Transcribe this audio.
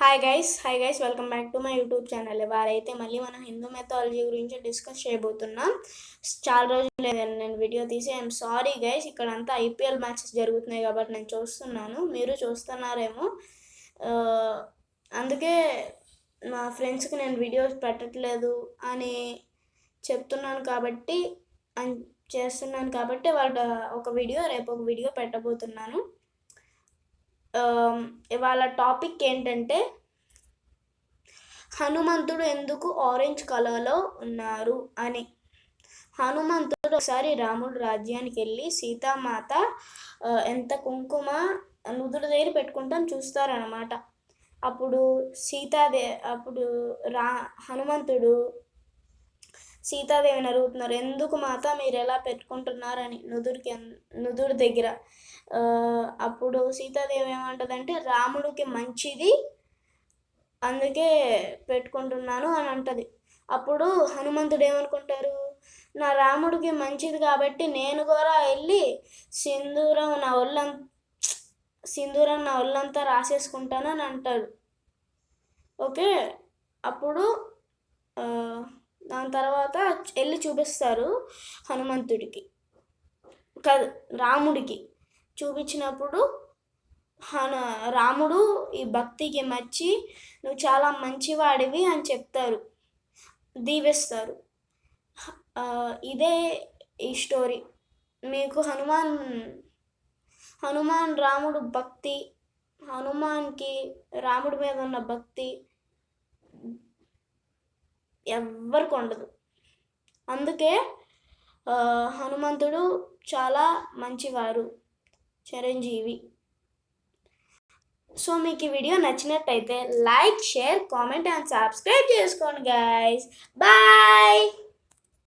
Hi guys welcome back to my YouTube channel. వారైతే మళ్ళీ మనం హిందూ మెథాలజీ గురించి డిస్కస్ చేయబోతున్నాం. చాలా రోజులు లేదండి నేను వీడియో తీసి. ఐఎమ్ సారీ గైస్, ఇక్కడ అంతా ఐపీఎల్ మ్యాచెస్ జరుగుతున్నాయి కాబట్టి నేను చూస్తున్నాను, మీరు చూస్తున్నారేమో. అందుకే మా ఫ్రెండ్స్కి నేను వీడియోస్ పెట్టట్లేదు అని చెప్తున్నాను కాబట్టి చేస్తున్నాను కాబట్టి వాళ్ళ ఒక వీడియో రేపు ఒక వీడియో పెట్టబోతున్నాను. ఇవాళ టాపిక్ ఏంటంటే హనుమంతుడు ఎందుకు ఆరెంజ్ కలర్లో ఉన్నారు అని. హనుమంతుడు ఒకసారి రాముడు రాజ్యానికి వెళ్ళి సీతామాత ఎంత కుంకుమ నుదురు దగ్గర పెట్టుకుంటాం చూస్తారనమాట. అప్పుడు హనుమంతుడు సీతాదేవిని అడుగుతున్నారు, ఎందుకు మాత మీరు ఎలా పెట్టుకుంటున్నారని నుదురు దగ్గర. అప్పుడు సీతాదేవి ఏమంటుందంటే రాముడికి మంచిది అందుకే పెట్టుకుంటున్నాను అని అంటది. అప్పుడు హనుమంతుడు ఏమనుకుంటారు, నా రాముడికి మంచిది కాబట్టి నేను కూడా వెళ్ళి సింధూరం నా ఒళ్ళంతా రాసేసుకుంటాను అని అంటాడు. ఓకే, అప్పుడు దాని తర్వాత వెళ్ళి చూపిస్తారు హనుమంతుడికి కాదు రాముడికి. చూపించినప్పుడు రాముడు ఈ భక్తికి మెచ్చి నువ్వు చాలా మంచివాడివి అని చెప్తారు, దీవిస్తారు. ఇదే ఈ స్టోరీ. మీకు హనుమాన్ రాముడు భక్తి, హనుమాన్కి రాముడి మీద ఉన్న భక్తి ఎవ్వరికి ఉండదు. అందుకే హనుమంతుడు చాలా మంచివారు, చిరంజీవి. సో మీకు ఈ వీడియో నచ్చినట్టయితే like, share, comment and subscribe చేసుకోండి గైస్. బాయ్.